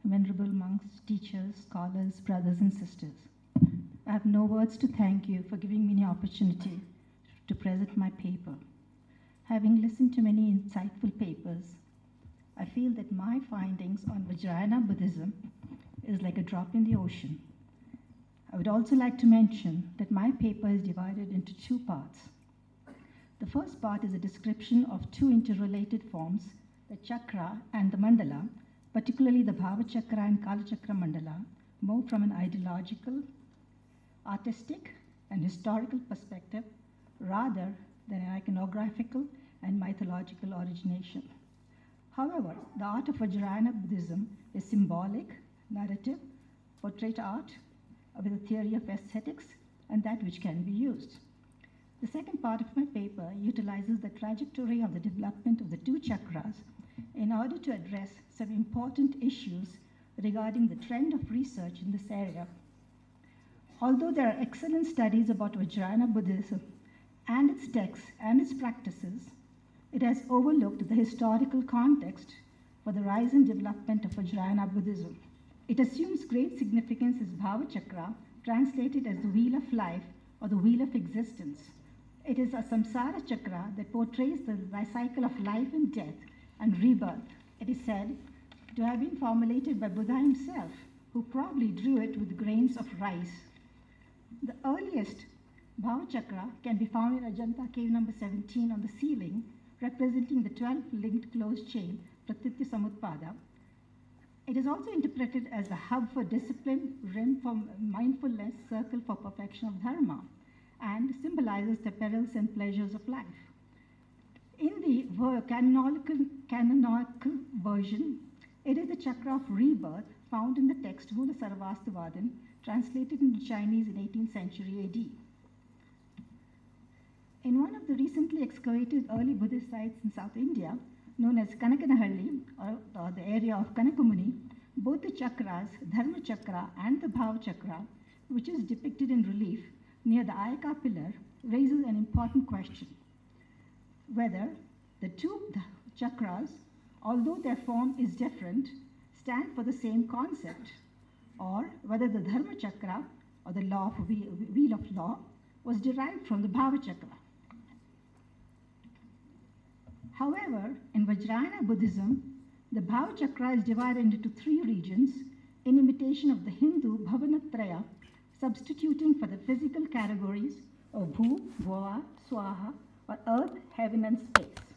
venerable monks, teachers, scholars, brothers and sisters. I have no words to thank you for giving me the opportunity to present my paper. Having listened to many insightful papers, I feel that my findings on Vajrayāna Buddhism is like a drop in the ocean. I would also like to mention that my paper is divided into two parts. The first part is a description of two interrelated forms, the chakra and the mandala, particularly the Bhava Chakra and Kala Chakra mandala, more from an ideological, artistic, and historical perspective rather than an iconographical and mythological origination. However, the art of Vajrayāna Buddhism is symbolic, narrative, portrait art, with a theory of aesthetics, and that which can be used. The second part of my paper utilizes the trajectory of the development of the two chakras in order to address some important issues regarding the trend of research in this area. Although there are excellent studies about Vajrayāna Buddhism and its texts and its practices, it has overlooked the historical context for the rise and development of Vajrayāna Buddhism. It assumes great significance as Bhava Chakra, translated as the wheel of life or the wheel of existence. It is a samsara chakra that portrays the cycle of life and death and rebirth. It is said to have been formulated by Buddha himself, who probably drew it with grains of rice. The earliest Bhava Chakra can be found in Ajanta cave number 17 on the ceiling, representing the 12 linked closed chain, Pratitya Samutpada. It is also interpreted as a hub for discipline, rim for mindfulness, circle for perfection of dharma, and symbolizes the perils and pleasures of life. In the canonical version, it is the chakra of rebirth found in the text Mula Sarvastavadan, translated into Chinese in 18th century AD. In one of the recently excavated early Buddhist sites in South India, known as Kanakanahalli, or the area of Kanakumuni, both the chakras, Dharma Chakra and the Bhava Chakra, which is depicted in relief near the Ayaka pillar, raises an important question. Whether the two chakras, although their form is different, stand for the same concept, or whether the Dharma Chakra, or the law of wheel of law, was derived from the Bhava Chakra. However, in Vajrayāna Buddhism, the Bhava Chakra is divided into three regions in imitation of the Hindu Bhavanatraya, substituting for the physical categories of Bhu, Bhava, Swaha, or earth, heaven, and space.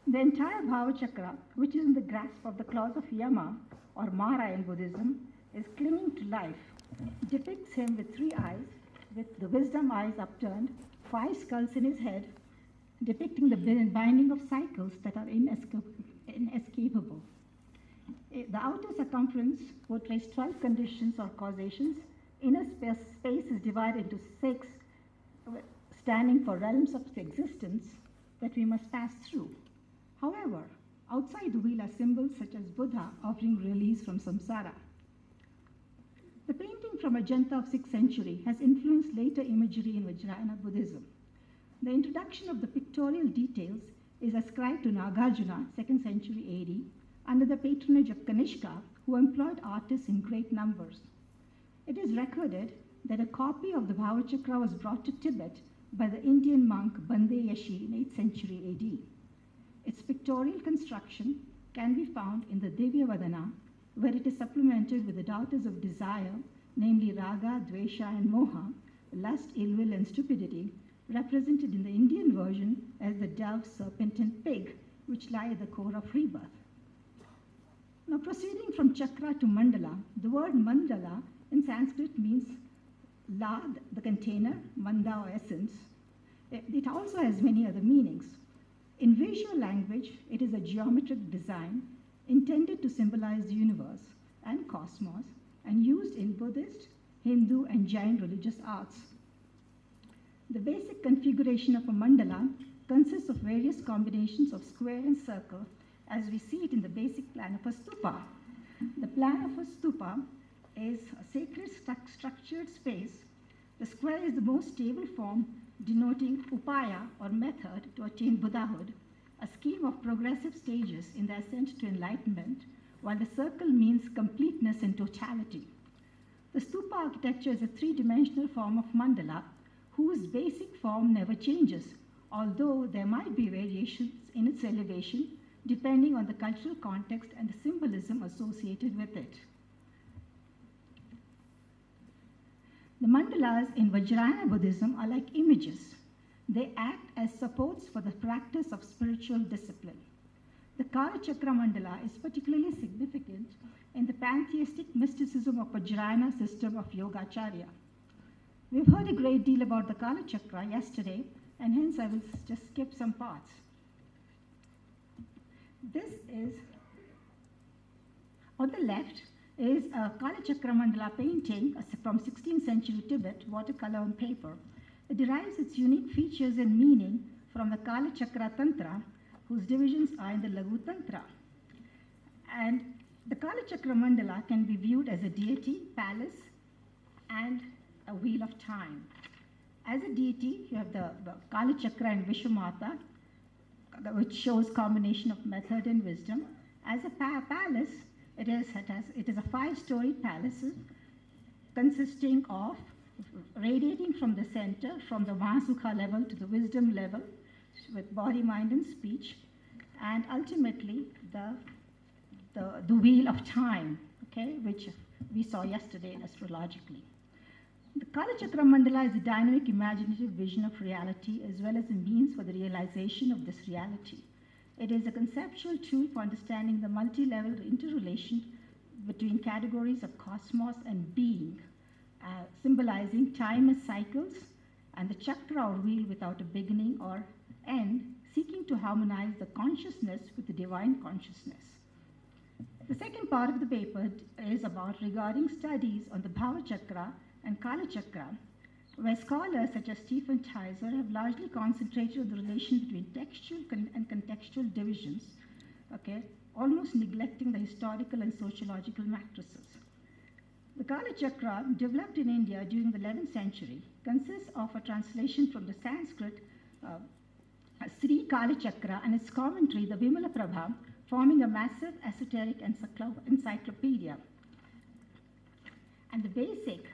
The entire Bhava Chakra, which is in the grasp of the claws of Yama, or Mara in Buddhism, is clinging to life, depicts him with three eyes, with the wisdom eyes upturned, 5 skulls in his head, depicting the binding of cycles that are inescapable. The outer circumference portrays 12 conditions or causations. Inner space is divided into 6, standing for realms of existence that we must pass through. However, outside the wheel are symbols such as Buddha offering release from samsara. The painting from Ajanta of 6th century has influenced later imagery in Vajrayāna Buddhism. The introduction of the pictorial details is ascribed to Nagarjuna, 2nd century AD, under the patronage of Kanishka, who employed artists in great numbers. It is recorded that a copy of the Bhava Chakra was brought to Tibet by the Indian monk Bande Yashi in 8th century AD. Its pictorial construction can be found in the Divya Vadana, where it is supplemented with the daughters of desire, namely Raga, Dvesha, and Moha, lust, ill will, and stupidity, represented in the Indian version as the dove, serpent, and pig, which lie at the core of rebirth. Now, proceeding from chakra to mandala, the word mandala in Sanskrit means lad, the container, manda or essence. It also has many other meanings. In visual language, it is a geometric design intended to symbolize the universe and cosmos, and used in Buddhist, Hindu, and Jain religious arts. The basic configuration of a mandala consists of various combinations of square and circle, as we see it in the basic plan of a stupa. The plan of a stupa is a sacred structured space. The square is the most stable form, denoting upaya or method to attain Buddhahood, a scheme of progressive stages in the ascent to enlightenment, while the circle means completeness and totality. The stupa architecture is a three-dimensional form of mandala whose basic form never changes, although there might be variations in its elevation depending on the cultural context and the symbolism associated with it. The mandalas in Vajrayāna Buddhism are like images. They act as supports for the practice of spiritual discipline. The Kala Chakra mandala is particularly significant in the pantheistic mysticism of Vajrayāna system of Yogacharya. We've heard a great deal about the Kala Chakra yesterday, and hence I will just skip some parts. This is, on the left, is a Kala Chakra mandala painting from 16th century Tibet, watercolor on paper. It derives its unique features and meaning from the Kala Chakra Tantra, whose divisions are in the Laghu Tantra. And the Kala Chakra mandala can be viewed as a deity, palace, and a wheel of time. As a deity, you have the Kala Chakra and Vishwamata, which shows combination of method and wisdom. As a palace, it is a 5-story palace consisting of radiating from the center, from the Mahasukha level to the wisdom level, with body, mind, and speech, and ultimately the wheel of time, okay, which we saw yesterday astrologically. The Kala Chakra mandala is a dynamic, imaginative vision of reality as well as a means for the realization of this reality. It is a conceptual tool for understanding the multi-level interrelation between categories of cosmos and being, symbolizing time as cycles and the chakra or wheel without a beginning or end, seeking to harmonize the consciousness with the divine consciousness. The second part of the paper is about regarding studies on the Bhava Chakra and Kala Chakra, where scholars such as Stephen Tyser have largely concentrated on the relation between textual and contextual divisions, okay, almost neglecting the historical and sociological matrices. The Kala Chakra, developed in India during the 11th century, consists of a translation from the Sanskrit Sri Kala Chakra and its commentary, the Vimala Prabha, forming a massive esoteric encyclopedia. And the basic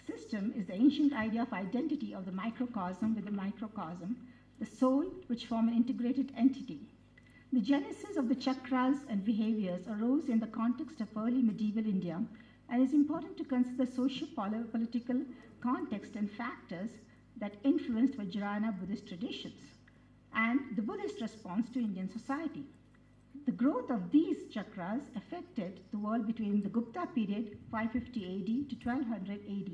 system is the ancient idea of identity of the microcosm with the microcosm, the soul, which form an integrated entity. The genesis of the chakras and behaviors arose in the context of early medieval India, and it's important to consider socio-political context and factors that influenced Vajrayāna Buddhist traditions and the Buddhist response to Indian society. The growth of these chakras affected the world between the Gupta period, 550 AD to 1200 AD,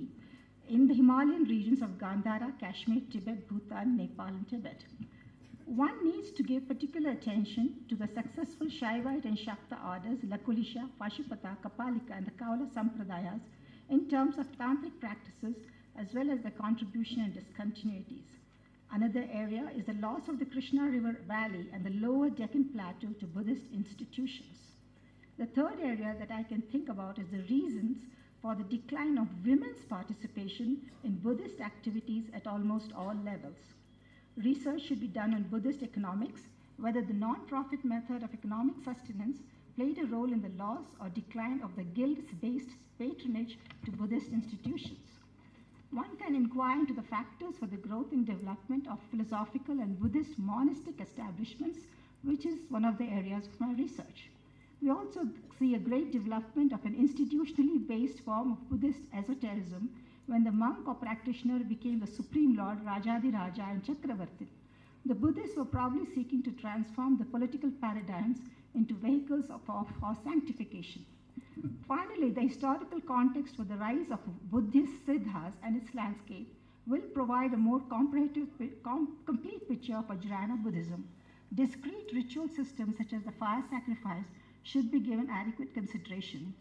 in the Himalayan regions of Gandhara, Kashmir, Tibet, Bhutan, Nepal, and Tibet. One needs to give particular attention to the successful Shaivite and Shakta orders, Lakulisha, Pashupata, Kapalika, and the Kaula Sampradayas, in terms of tantric practices as well as their contribution and discontinuities. Another area is the loss of the Krishna River Valley and the lower Deccan Plateau to Buddhist institutions. The third area that I can think about is the reasons for the decline of women's participation in Buddhist activities at almost all levels. Research should be done on Buddhist economics, whether the non-profit method of economic sustenance played a role in the loss or decline of the guilds-based patronage to Buddhist institutions. One can inquire into the factors for the growth and development of philosophical and Buddhist monastic establishments, which is one of the areas of my research. We also see a great development of an institutionally based form of Buddhist esotericism when the monk or practitioner became the supreme lord, Rajadiraja and Chakravarti. The Buddhists were probably seeking to transform the political paradigms into vehicles for sanctification. Finally, the historical context for the rise of Buddhist siddhas and its landscape will provide a more complete picture of Vajrayāna Buddhism. Discrete ritual systems such as the fire sacrifice should be given adequate consideration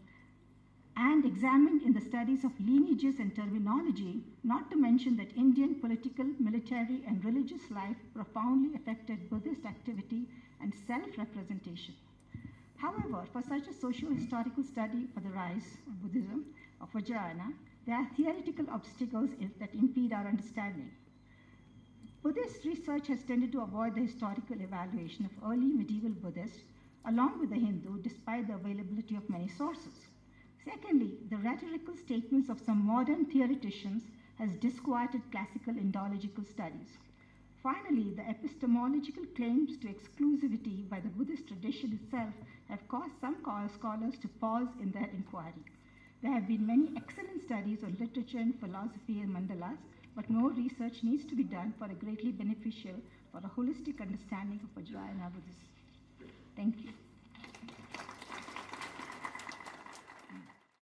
and examined in the studies of lineages and terminology, not to mention that Indian political, military, and religious life profoundly affected Buddhist activity and self-representation. However, for such a socio-historical study for the rise of Buddhism, of Vajrayāna, there are theoretical obstacles that impede our understanding. Buddhist research has tended to avoid the historical evaluation of early medieval Buddhists along with the Hindu, despite the availability of many sources. Secondly, the rhetorical statements of some modern theoreticians has disquieted classical Indological studies. Finally, the epistemological claims to exclusivity by the Buddhist tradition itself have caused some scholars to pause in their inquiry. There have been many excellent studies on literature and philosophy and mandalas, but more research needs to be done for a greatly beneficial for a holistic understanding of Vajrayāna Buddhism. Thank you.